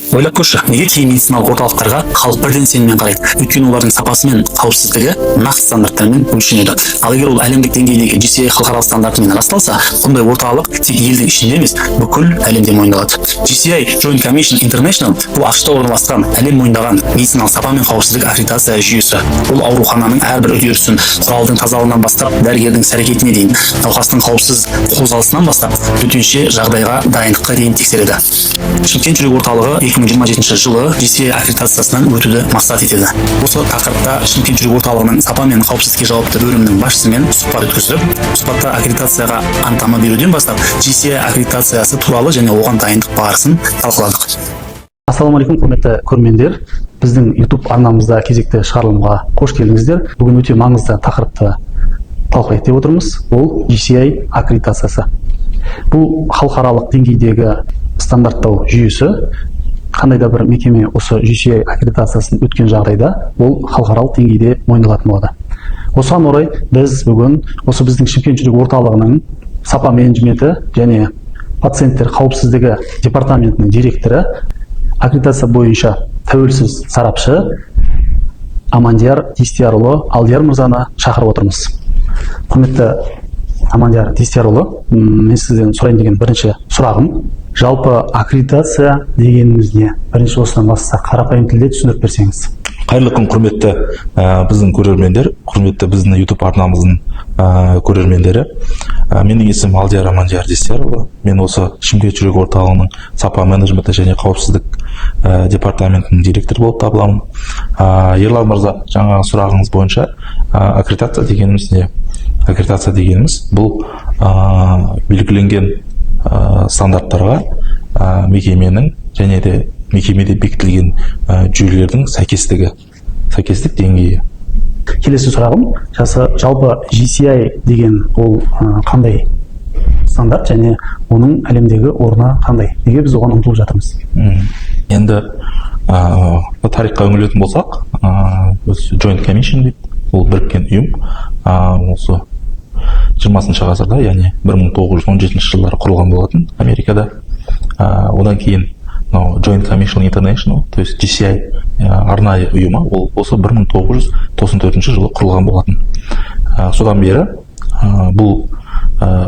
Ойлап көрші, неге кей медициналық орталықтарға халық бірден сеніммен қарайды? Өйткені олардың сапасы мен қауіпсіздігі нақты стандарттармен өлшенеді. Ал егер ол әлемдік деңгейдегі GCI халықаралық стандартымен расталса, бұндай орталық тек елдің ішінде емес, бүкіл әлемде мойындалады. GCI Joint Commission International бұл ақш-та орналасқан, әлем мойындаған медициналық сапа мен қауіпсіздік аккредитация жүйесі. Бұл аурухананың әрбір үдерісін, құралдың тазалығынан бастап, дәрігердің іс-әрекетіне дейін, науқастың қауіпсіз қозғалысынан бастап, төтенше жағдайға дайындыққа дейін тексереді. Шымкент жүрек орталығы 2027 жылы GCI аккредитациясынан өтуді мақсат етеді. Осы тақырыпта Шымкент жүрек орталығының сапа мен қауіпсіздікке жауапты бөлімінің басшысымен сұхбат өткізіп, сұхбатта аккредитацияға анықтама беруден бастап, GCI аккредитациясы туралы және оған дайындық барысын талқыладық. Ассалаумағалейкум, құрметті көрермендер. Біздің YouTube арнамызда кезекті шығарылымға қош келдіңіздер. Бүгін өте маңызды тақырыпты талқылайық деп отырмыз. Ол GCI аккредитациясы. Бұл халықаралық деңгейдегі стандарттау жүйесі. Қандай да бір мекеме осы GCI аккредитациясын өткен жағдайда, ол халықаралық деңгейде мойындалатын болады. Осыған орай біз бүгін осы біздің Шымкент жүрек орталығының сапа менеджменті және пациенттер қауіпсіздігі департаментінің директоры, аккредитация бойынша тәуелсіз сарапшы Амандияр Дистиярұлы Алдияр мырзаны шақырып отырмыз. Құрметті Амандияр Дистиярұлы, мен сізден сұрайын деген бірінші сұрағым, жалпы аккредитация дегеніміз не? Бірінші осыдан бастасақ, қарапайым тілде түсіндіріп берсеңіз. Қайырлы күн, құрметті біздің көрермендер, құрметті біздің YouTube арнамыздың көрермендері. Менің есімім Алдияр Амандияр Дистиярұлы. Мен осы Шымкент жүрек орталығының сапа менеджменті және қауіпсіздік департаментінің директоры болып табыламын. Ерлан мырза, жаңағы сұрағыңыз бойынша аккредитация дегеніміз не? Аккредитация дегеніміз бұл белгіленген стандарттарға мекеменің және де мекемеде бекітілген жүйелердің сәйкестік деңгейі. Келесі сұрағым, жалпы GCI деген ол қандай стандарт және оның әлемдегі орны қандай? Неге біз оған ұмтылып жатырмыз? Енді тарихқа үңілетін болсақ, Joint Commission дейді, ол біріккен ұйым, осы 20 ғасырда, яғни 1917 жылдары құрылған болатын Америкада. Одан кейін Joint Commission International, то есть GCI арнайы ұйымы, ол осы 1994 жылы құрылған болатын. Содан бері бұл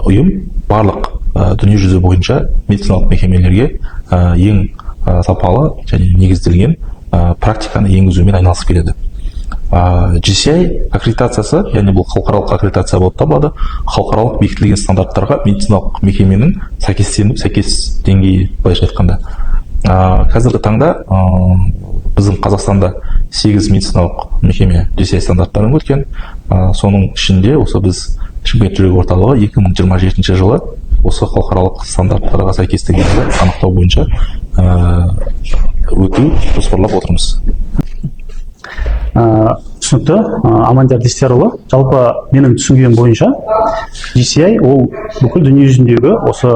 ұйым барлық дүниежүзі бойынша медициналық мекемелерге ең сапалы және негізделген практиканы енгізумен айналысып келеді. GCI аккредитациясы, яғни бұл халықаралық аккредитация болып табылады, халықаралық бекітілген стандарттарға медициналық мекеменің сәйкес деңгейі, былайша айтқанда. Қазіргі таңда біздің Қазақстанда 8 медициналық мекеме GCI стандарттарын өткен. Соның ішінде осы біз Шымкент жүрек орталығы 2027 жылы осы халықаралық стандарттарға сәйкестігін анықтау бойынша өту жоспарлап отырмыз. Түсінікті, Амандияр Дистиярұлы, жалпы менің түсінгенім бойынша GCI ол бүкіл дүние жүзіндегі осы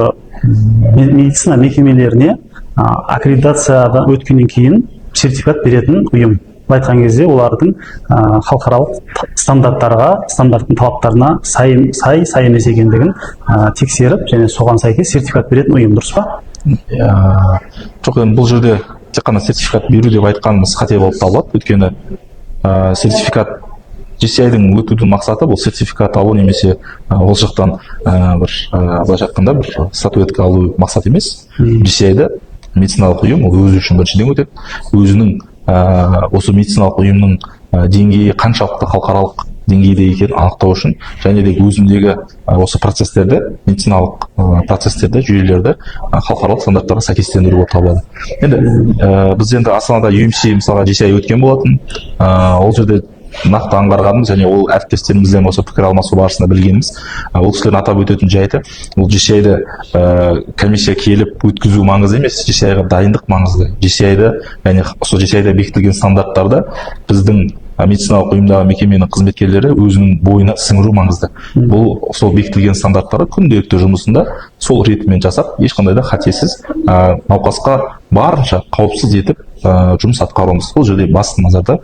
медицина мекемелеріне аккредитациядан өткеннен кейін сертификат беретін ұйым. Айтқан кезде олардың халықаралық стандарттың талаптарына сай емес екендігін тексеріп және соған сәйкес сертификат беретін ұйым, дұрыс па? Жоқ, енді бұл жерде тек қана сертификат беру деп айтқанымыз қате болып табылады. Өйткені сертификат GCI-дің өтудің мақсаты бұл сертификат алу немесе ол жақтан былайша айтқанда бір статуэтка алу мақсат емес. GCI-ді медициналық ұйым ол өзі үшін біріншіден өтеді. Өзінің осы медициналық ұйымның деңгейі қаншалықты халықаралық деңгейде екенін анықтау үшін және де өзіндегі осы процестерді, медициналық процестерді, жүйелерді халықаралық стандарттарға сәйкестендіру болып табылады. Енді біз енді Астанада UMC мысалға GCI өткен болатын. Ол жерде нақты аңғарғанымыз және ол әріптестерімізден осы пікір алмасу барысында білгеніміз, ол кісілердің атап өтетін жайты, ол GCI-ді комиссия келіп өткізу маңызды емес, GCI-ға дайындық маңызды. GCI-ді, яғни осы GCI-да бекітілген стандарттарды біздің медициналық ұйымдағы мекеменің қызметкерлері өзінің бойына сіңіру маңызды. Бұл сол бекітілген стандарттарды күнделікті жұмысында сол ретімен жасап, ешқандай да қатесіз науқасқа барынша қауіпсіз етіп жұмыс атқаруымыз. Бұл жерде басты назарда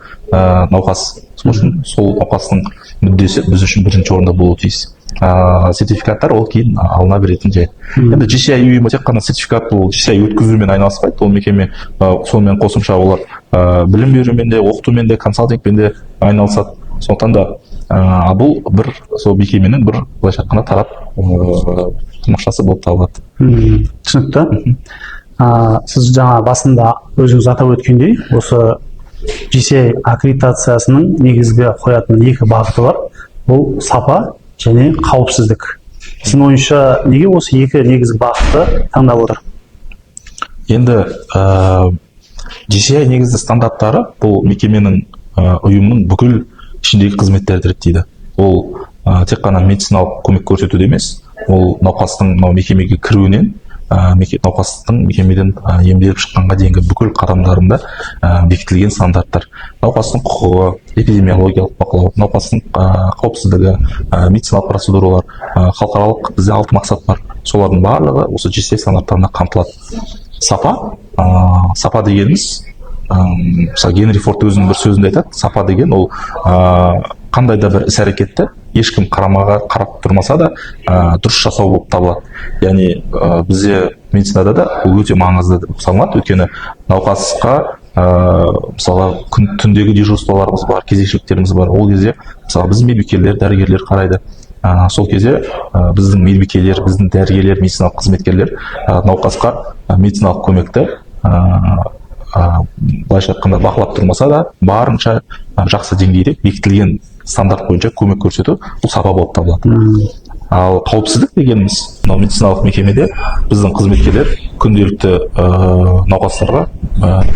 науқас. Сол науқастың мүддесі біз үшін бірінші орында болуы тиіс. сертификаттар ол кейін алына беретін жай. Енді GCI ұйымы тек қана сертификат, бұл GCI өткізумен айналыспайды. Ол мекеме сонымен қосымша олар білім берумен де, оқытумен де, консалтингпен де айналысады. Сондықтан да бұл бір сол мекеменің бір былайша айтқанда тарап тамақшасы болып табылады. Түсінікті. Сіз жаңа басында өзіңіз атап өткендей, осы GCI аккредитациясының негізгі қоятын екі бағыты бар. Бұл сапа және қауіпсіздік. Сіздің ойыңызша неге осы екі негізгі бағытты таңдап отыр? Енді GCI негізгі стандарттары бұл мекеменің ұйымның бүкіл ішіндегі қызметтерді реттейді. Ол тек қана медициналық көмек көрсетуде емес, ол науқастың мекемеге кіруінен науқастың мекемеден емделіп шыққанға дейінгі бүкіл қадамдарында бекітілген стандарттар. Науқастың құқығы, эпидемиологиялық бақылау, науқастың қауіпсіздігі, медициналық процедуралар, халықаралық бізде 6 мақсат бар. Солардың барлығы осы GCI стандарттарына қамтылады. Сапа дегеніміз, мысалы Генри Форд өзінің бір сөзінде айтады, сапа деген ол қандай да бір іс-әрекетті ешкім қарап тұрмаса да дұрыс жасау болып табылады. Яғни бізде медицинада да бұл өте маңызды деп саналады. Өйткені науқасқа мысалы түндегі дежурстволарымыз бар, кезекшіліктеріміз бар. Ол кезде мысалы біздің медбикелер, дәрігерлер қарайды. Сол кезде біздің медбикелер, біздің дәрігерлер, медициналық қызметкерлер науқасқа медициналық көмекті былайша айтқанда бақылап тұрмаса да барынша жақсы деңгейде бекітілген стандарт бойынша көмек көрсету бұл сапа болып табылады. Ал қауіпсіздік дегеніміз, мынау медициналық мекемеде біздің қызметкерлер күнделікті науқастарға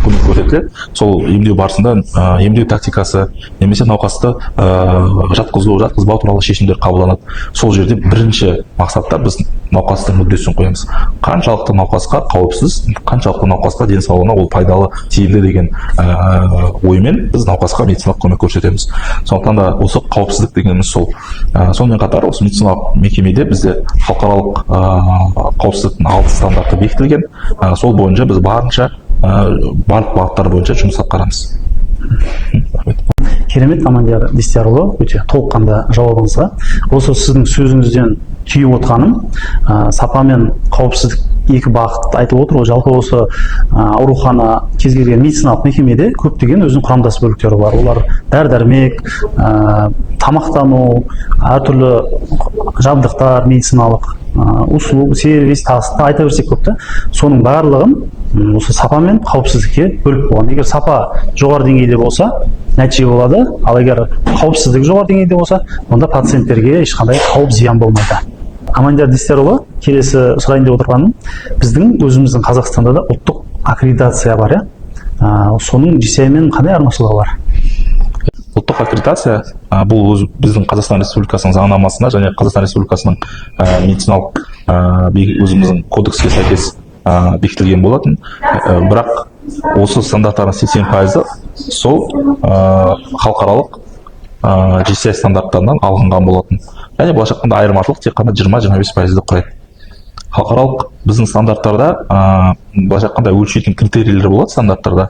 көмек көрсетіледі. Сол емдеу барысында емдеу тактикасы немесе науқасты жатқызбау туралы шешімдер қабылданады. Сол жерде бірінші мақсатта біз науқастың мүддесін қоямыз. Қаншалықты науқасқа қауіпсіз, қаншалықты науқасқа денсаулығына ол пайдалы, тиімді деген оймен біз науқасқа медициналық көмек көрсетеміз. Сондықтан да осы қауіпсіздік дегеніміз сол. Сонымен қатар осы медициналық мекемеде бізде халықаралық қауіпсіздіктің 6 стандарты бекітілген. Сол бойынша біз барынша барлық бағыттар бойынша жұмыс атқарамыз. Керемет, Амандияр Дестиярұлы, өте толыққанды жауабыңызға. Осы сіздің сөзіңізден түйіп отқаным, сапа мен қауіпсіздік екі бағыт айтып отыр. Жалпы осы аурухана, кез келген медициналық мекемеде көптеген өзінің құрамдас бөліктері бар. Олар дәрі-дәрмек, тамақтану, әртүрлі жабдықтар, медициналық услуг, сервис, тағыста айта берсек көп та. Соның барлығын осы сапа мен қауіпсіздікке бөліп болған. Егер сапа жоғары деңгейде болса, нәтиже болады. Ал егер қауіпсіздік жоғары деңгейде болса, онда пациенттерге ешқандай қауіп зиян болмайды. Амандияр Дестиярұлы, келесі сұрайын деп отырғаным, біздің өзіміздің Қазақстанда да ұлттық аккредитация бар, соның GCI мен қандай айырмашылығы бар? Ұлттық аккредитация бұл біздің Қазақстан Республикасының заңнамасына және Қазақстан Республикасының медициналық өзіміздің кодекске сәйкес бекітілген болатын. Бірақ осы стандарттардың 80% сол халықаралық GCI стандарттарынан алынған болатын. Яғни былайша айтқанда айырмашылық тек қана 20-25%-ді құрайды. Халықаралық біздің стандарттарда былайша айтқанда өлшейтін критерийлер болады стандарттарда.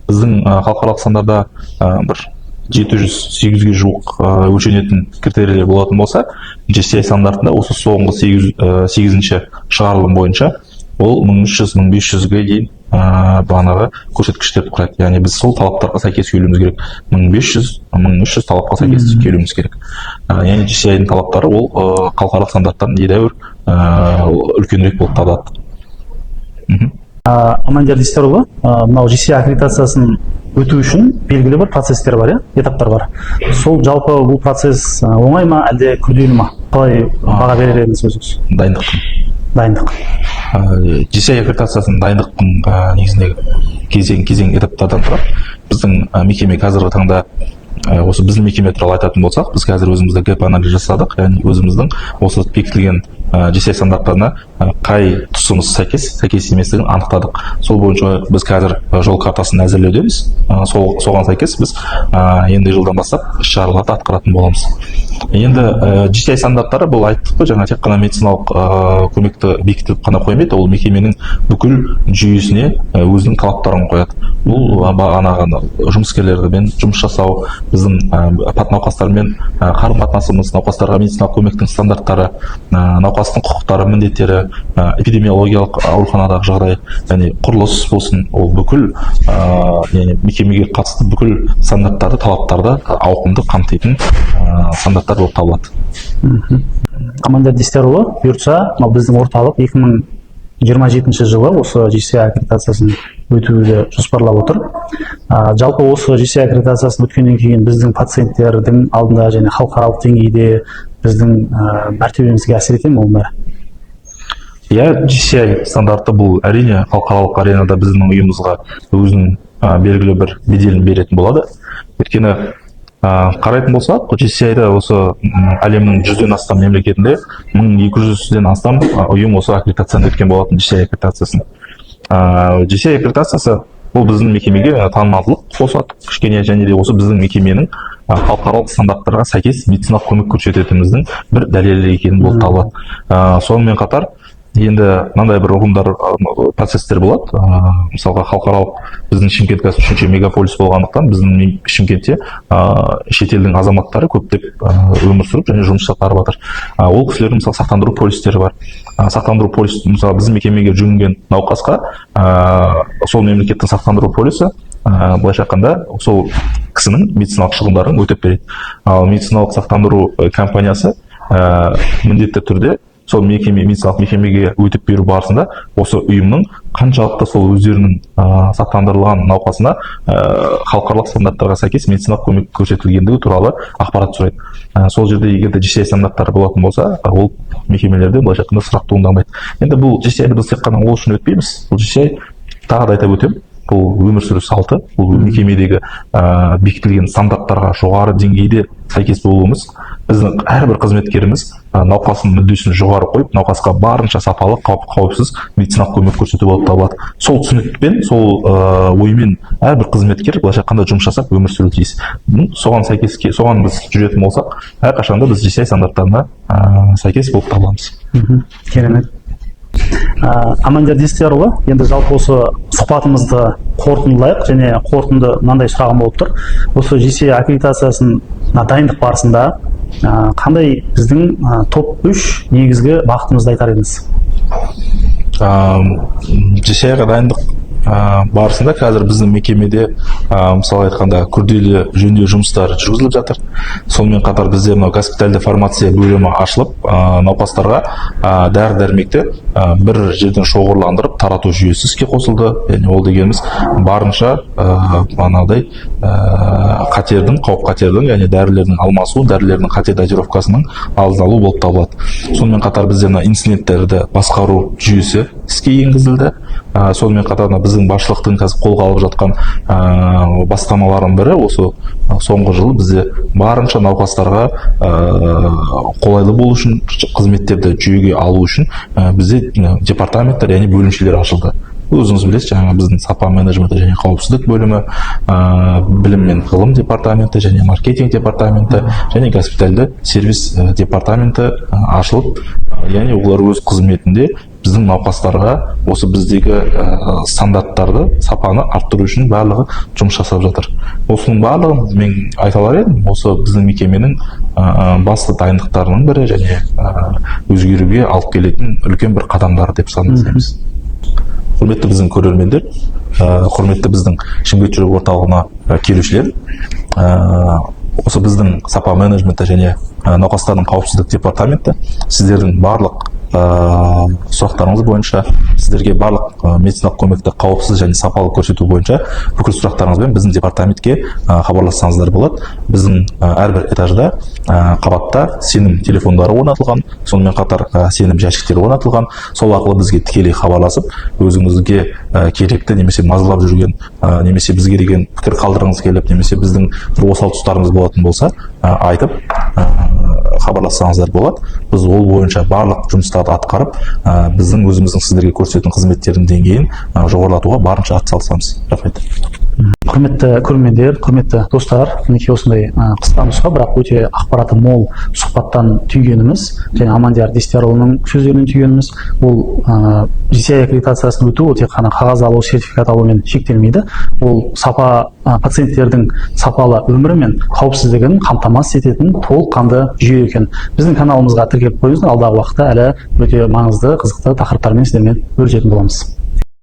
Біздің халықаралық стандартта бір 700-800-ге жуық өлшенетін критерийлер болатын болса, GCI стандартында осы соңғы 8-ші шығарылым бойынша ол 1300-1500-ге дейін бағанағы көрсеткіштерді құрайды. Яғни біз сол талаптарға сәйкес келуіміз керек. 1500-1300 талапқа сәйкес келуіміз керек. Яғни GCI-дің талаптары ол халықаралық стандарттан едәуір үлкенірек болып табылады. Амандияр Дестиярұлы, мынау GCI аккредитациясын өту үшін белгілі бір процесстер бар, этаптар бар. Сол жалпы бұл процесс оңай ма, әлде күрделі ма? Қалай баға берер едіңіз өзіңіз? Дайындық. GCI аккредитациясының дайындықтың негізіндегі кезең этаптардан тұрады. Біздің мекеме қазіргі таңда осы біздің мекеме туралы айтатын болсақ, біз қазір өзімізді гэп анализ жасадық, яғни өзіміздің осы бекітілген GCI стандарттарына қай тұсымыз сәйкес еместігін анықтадық. Сол бойынша біз қазір жол картасын әзірлеудеміз. Соған сәйкес біз енді жылдан бастап іс-шараларды атқаратын боламыз. Енді GCI стандарттары бұл айттық қой, жаңа тек қана медициналық көмекті бекітіп қана қоймайды, ол мекеменің бүкіл жүйесіне өзінің талаптарын қояды. Бұл жұмыскерлермен жұмыс жасау, біздің науқастармен қарым-қатынасымыз, науқастарға медициналық көмектің стандарттары, науқастың құқықтары, міндеттері, эпидемиологиялық ауруханадағы жағдай, және құрылыс болсын, ол бүкіл мекемеге қатысты бүкіл стандарттарды, талаптарды ауқымды қамтитын стандарттар болып табылады. Аманжан Дестерұлы, бұйыртса, біздің орталық 2027 жылы осы GCI аккредитациясын өтуді жоспарлап отыр. Жалпы осы GCI аккредитациясын өткеннен кейін біздің пациенттердің алдында және халықаралық деңгейде біздің мәртебемізге әсер етеді ме ол бәрі? GCI стандарты бұл әрине халықаралық аренада біздің ұйымымызға өзінің белгілі бір беделін беретін болады. Өйткені қарайтын болсақ, GCI-да осы әлемнің 100-ден астам мемлекетінде 1200-ден астам ұйым осы аккредитацияны өткен болатын GCI аккредитациясын. GCI аккредитациясы бұл біздің мекемеге танымалдылық қосады кішкене, және де осы біздің мекеменің халықаралық стандарттарға сәйкес медициналық көмек көрсететініміздің бір дәлелі екені болып табылады. Сонымен қатар енді мынандай бір ұғымдар, процесстер болады. Мысалға халықаралық біздің Шымкент қазір 3-ші мегаполис болғандықтан біздің Шымкентте шетелдің азаматтары көптеп өмір сүріп және жұмыс атқарып жатыр. Ол кісілердің мысалы сақтандыру полистері бар. Сақтандыру полис, мысалы біздің мекемеге жүгінген науқасқа сол мемлекеттің сақтандыру полисі былайша айтқанда сол кісінің медициналық шығындарын өтеп береді. Ал медициналық сақтандыру компаниясы міндетті түрде сол медициналық мекемеге өтіп беру барысында осы ұйымның қаншалықты сол өздерінің сақтандырылған науқасына халықаралық стандарттарға сәйкес медициналық көмек көрсетілгендігі туралы ақпарат сұрайды. Сол жерде егер де GCI стандарттары болатын болса, ол мекемелерде былайша айтқанда сұрақ туындамайды. Енді бұл GCI-ді біз тек қана ол үшін өтпейміз. Бұл GCI, тағы да айтып өтемін, бұл өмір сүру салты, бұл мекемедегі бекітілген стандарттарға жоғары деңгейде сәйкес болуымыз, біздің әрбір қызметкеріміз науқастың мүддесін жоғары қойып, науқасқа барынша сапалы, қауіпсіз медициналық көмек көрсету болып табылады. Сол түсінікпен, сол оймен әрбір қызметкер былайша айтқанда жұмыс жасап өмір сүруі тиіс. Соған сәйкес, соған біз жүретін болсақ, әрқашанда біз GCI стандарттарына сәйкес болып табыламыз. Керемет. Аманжан Дестерұлы, енді жалпы осы сұхбатымызды қорытындылайық, және қорытынды мынандай сұрағым болып тұр. Осы GCI аккредитациясын дайындық барысында қандай біздің топ 3 негізгі бағытымызды айтар едіңіз? GCI-ға дайындық барысында қазір біздің мекемеде мысалы айтқанда күрделі жөндеу жұмыстары жүргізіліп жатыр. Сонымен қатар бізде мынау госпитальды фармация бөлімі ашылып, науқастарға дәрі-дәрмекті бір жерден шоғырландырып тарату жүйесі іске қосылды. Яғни ол дегеніміз барынша мынадай қауіп-қатердің, яғни дәрілердің алмасу, дәрілердің қате дозировкасының алдын алу болып табылады. Сонымен қатар бізде инциденттерді басқару жүйесі іске енгізілді. Сонымен қатар біздің басшылықтың қазір қолға алып жатқан бастамалардың бірі осы соңғы жылы бізде барынша науқастарға қолайлы болу үшін, қызметтерді жүйеге алу үшін бізде департаменттер, яғни бөлімшелер ашылды. Өзіңіз білесіз, жаңа біздің сапа менеджменті және қауіпсіздік бөлімі, білім мен ғылым департаменті және маркетинг департаменті және госпитальды сервис департаменті ашылып, яғни олар өз қызметінде біздің науқастарға осы біздегі стандарттарды, сапаны арттыру үшін барлығы жұмыс жасап жатыр. Осының барлығын мен айта алар едім, осы біздің мекеменің басты дайындықтарының бірі және өзгеруге алып келетін үлкен бір қадамдары деп санаймыз. Құрметті біздің көрермендер, құрметті біздің Шымкент жүрек орталығына келушілер, осы біздің сапа менеджменті және науқастардың қауіпсіздік департаменті сіздердің барлық сұрақтарыңыз бойынша, сіздерге барлық медициналық көмекті қауіпсіз және сапалы көрсету бойынша бүкіл сұрақтарыңызбен біздің департаментке хабарлассаңыздар болады. Біздің әрбір этажда қабатта сенім телефондары орнатылған, сонымен қатар сенім жәшіктері орнатылған. Сол арқылы бізге тікелей хабарласып, өзіңізге керекті немесе мазалап жүрген, немесе бізге деген пікір қалдырғыңыз келіп, немесе біздің бір осал тұстарыңыз болатын болса, айтып хабарлассаңыздар болады. Біз ол бойынша барлық жұмыстарды атқарып, біздің өзіміздің сіздерге көрсететін қызметтердің деңгейін жоғарылатуға барынша атсалысамыз. Рахмет. Құрметті көрермендер, құрметті достар, мінекей осындай қысқа нұсқа, бірақ өте ақпараты мол сұхбаттан түйгеніміз және Амандияр Дестерұлының сөздерінен түйгеніміз, ол GCI аккредитациясын өту, ол тек қана қағаз алу, сертификат алумен шектелмейді. Ол пациенттердің сапалы өмірі мен қауіпсіздігін қамтамасыз ететін толыққанды жүйе екен. Біздің каналымызға тіркеліп қойыңыздар, алдағы уақытта әлі өте маңызды, қызықты тақырыптармен сіздермен бөлісетін боламыз.